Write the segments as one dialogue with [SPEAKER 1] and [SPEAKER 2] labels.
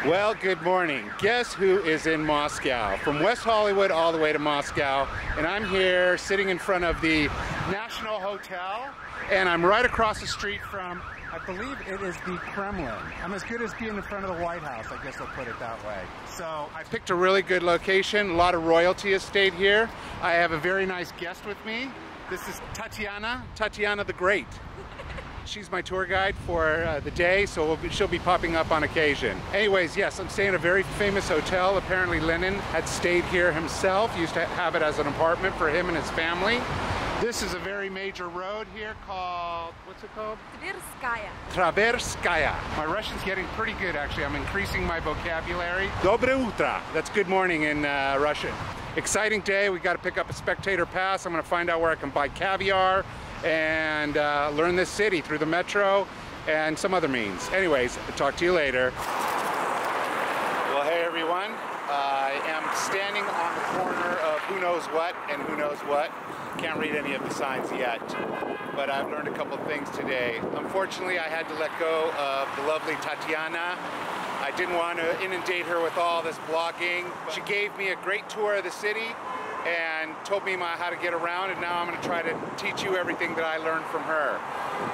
[SPEAKER 1] Well, good morning. Guess who is in Moscow? From West Hollywood all the way to Moscow. And I'm here sitting in front of the National Hotel. And I'm right across the street from, I believe it is the Kremlin. I'm as good as being in front of the White House, I guess I'll put it that way. So I picked a really good location. A lot of royalty has stayed here. I have a very nice guest with me. This is Tatiana the Great. She's my tour guide for the day, so she'll be popping up on occasion. Anyways, yes, I'm staying at a very famous hotel. Apparently Lenin had stayed here himself, used to have it as an apartment for him and his family. This is a very major road here called, what's it called? Tverskaya. My Russian's getting pretty good, actually. I'm increasing my vocabulary. Dobre utro. That's good morning in Russian. Exciting day. We got to pick up a spectator pass. I'm going to find out where I can buy caviar and learn this city through the metro and some other means. Anyways, I'll talk to you later. Well, hey everyone. I am standing on the corner of who knows what and who knows what. Can't read any of the signs yet, but I've learned a couple things today. Unfortunately, I had to let go of the lovely Tatiana. I didn't want to inundate her with all this blogging. She gave me a great tour of the city and told me how to get around, and now I'm going to try to teach you everything that I learned from her.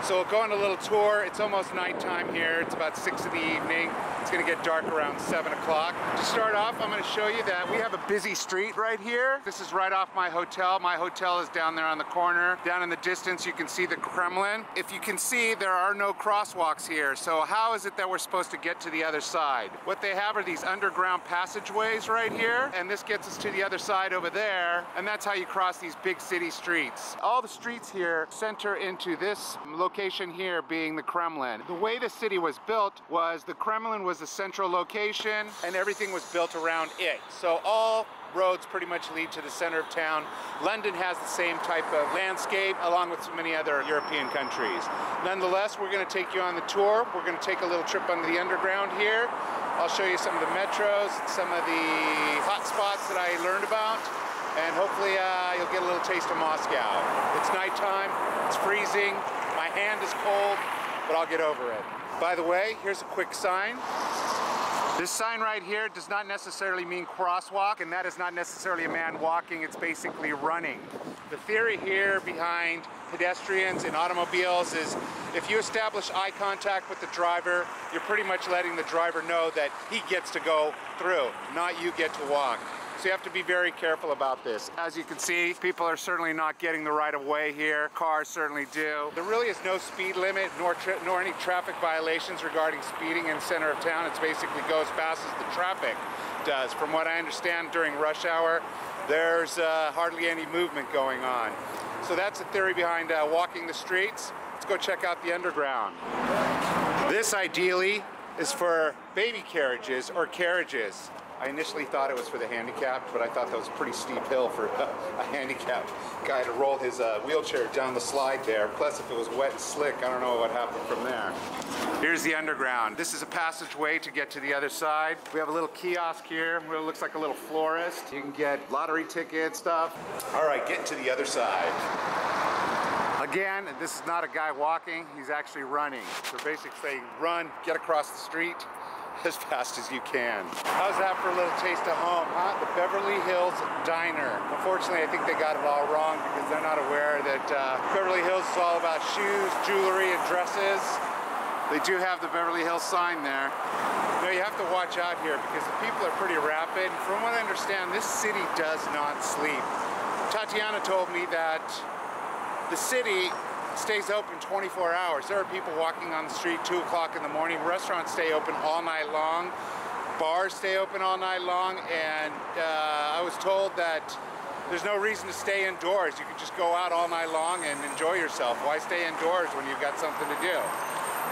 [SPEAKER 1] So we'll go on a little tour. It's almost nighttime here. It's about 6 in the evening. It's going to get dark around 7 o'clock. To start off, I'm going to show you that we have a busy street right here. This is right off my hotel. My hotel is down there on the corner. Down in the distance, you can see the Kremlin. If you can see, there are no crosswalks here. So how is it that we're supposed to get to the other side? What they have are these underground passageways right here, and this gets us to the other side over there, and that's how you cross these big city streets. All the streets here center into this location here being the Kremlin. The way the city was built was the Kremlin was the central location and everything was built around it. So all roads pretty much lead to the center of town. London has the same type of landscape along with so many other European countries. Nonetheless, we're going to take you on the tour. We're going to take a little trip under the underground here. I'll show you some of the metros, some of the hot spots that I learned about, and hopefully you'll get a little taste of Moscow. It's nighttime, it's freezing, my hand is cold, but I'll get over it. By the way, here's a quick sign. This sign right here does not necessarily mean crosswalk, and that is not necessarily a man walking, it's basically running. The theory here behind pedestrians and automobiles is if you establish eye contact with the driver, you're pretty much letting the driver know that he gets to go through, not you get to walk. So you have to be very careful about this. As you can see, people are certainly not getting the right of way here. Cars certainly do. There really is no speed limit nor any traffic violations regarding speeding in the center of town. It basically goes fast as the traffic does. From what I understand, during rush hour, there's hardly any movement going on. So that's the theory behind walking the streets. Let's go check out the underground. This ideally is for baby carriages or carriages. I initially thought it was for the handicapped, but I thought that was a pretty steep hill for a handicapped guy to roll his wheelchair down the slide there. Plus, if it was wet and slick, I don't know what happened from there. Here's the underground. This is a passageway to get to the other side. We have a little kiosk here where it looks like a little florist. You can get lottery tickets, stuff. All right, getting to the other side. Again, this is not a guy walking, he's actually running. So basically saying run, get across the street as fast as you can. How's that for a little taste of home, huh? The Beverly Hills Diner. Unfortunately, I think they got it all wrong because they're not aware that Beverly Hills is all about shoes, jewelry, and dresses. They do have the Beverly Hills sign there. You know, you have to watch out here because the people are pretty rapid. From what I understand, this city does not sleep. Tatiana told me that the city stays open 24 hours. There are people walking on the street 2 o'clock in the morning. Restaurants stay open all night long. Bars stay open all night long. And I was told that there's no reason to stay indoors. You can just go out all night long and enjoy yourself. Why stay indoors when you've got something to do?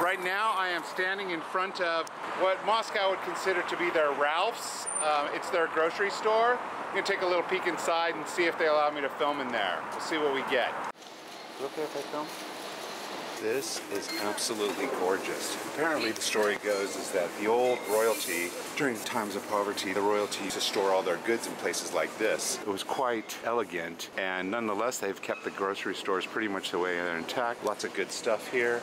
[SPEAKER 1] Right now I am standing in front of what Moscow would consider to be their Ralph's. It's their grocery store. I'm gonna take a little peek inside and see if they allow me to film in there. We'll see what we get. Is it okay if I film? This is absolutely gorgeous. Apparently the story goes is that the old royalty, during times of poverty, the royalty used to store all their goods in places like this. It was quite elegant, and nonetheless they've kept the grocery stores pretty much the way they're intact. Lots of good stuff here,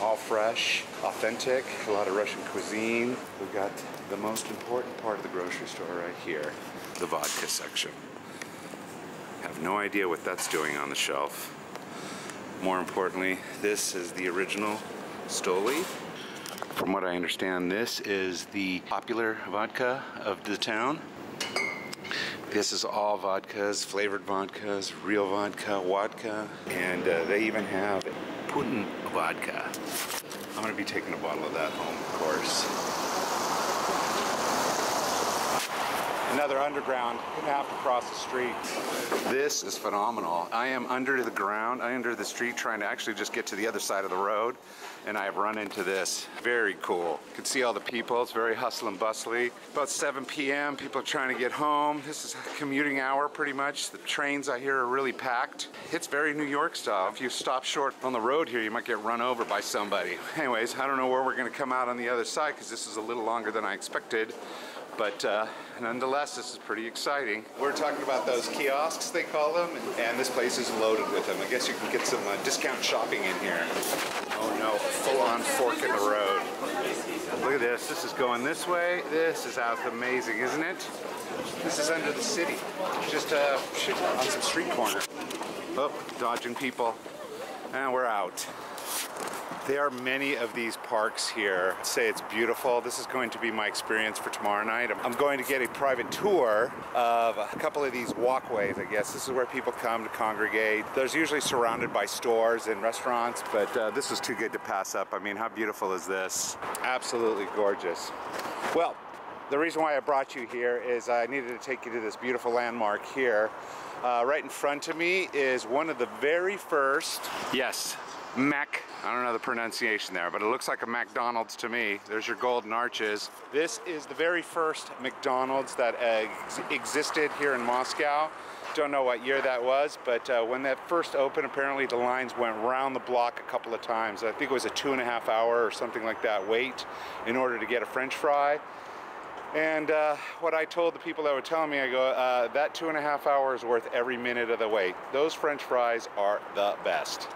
[SPEAKER 1] all fresh, authentic, a lot of Russian cuisine. We've got the most important part of the grocery store right here, the vodka section. Have no idea what that's doing on the shelf. More importantly, this is the original Stoli. From what I understand, this is the popular vodka of the town. This is all vodkas, flavored vodkas, real vodka, vodka, and they even have Putin vodka. I'm gonna be taking a bottle of that home, of course. Another underground, gonna have to cross the street. This is phenomenal. I am under the ground, under the street, trying to actually just get to the other side of the road, and I have run into this. Very cool. You can see all the people, it's very hustle and bustly. About 7 p.m., people are trying to get home. This is a commuting hour pretty much. The trains I hear are really packed. It's very New York style. If you stop short on the road here, you might get run over by somebody. Anyways, I don't know where we're gonna come out on the other side because this is a little longer than I expected. But nonetheless, this is pretty exciting. We're talking about those kiosks, they call them, and this place is loaded with them. I guess you can get some discount shopping in here. Oh no, full-on fork in the road. Look at this, this is going this way. This is amazing, isn't it? This is under the city, just on some street corner. Oh, dodging people, and we're out. There are many of these parks here. I'd say it's beautiful. This is going to be my experience for tomorrow night. I'm going to get a private tour of a couple of these walkways, I guess. This is where people come to congregate. There's usually surrounded by stores and restaurants, but this is too good to pass up. I mean, how beautiful is this? Absolutely gorgeous. Well, the reason why I brought you here is I needed to take you to this beautiful landmark here. Right in front of me is one of the very first, yes, I don't know the pronunciation there, but it looks like a McDonald's to me. There's your golden arches. This is the very first McDonald's that existed here in Moscow. Don't know what year that was, but when that first opened, apparently the lines went around the block a couple of times. I think it was a 2.5 hour or something like that wait in order to get a French fry. And what I told the people that were telling me, I go, that 2.5 hours is worth every minute of the wait. Those French fries are the best.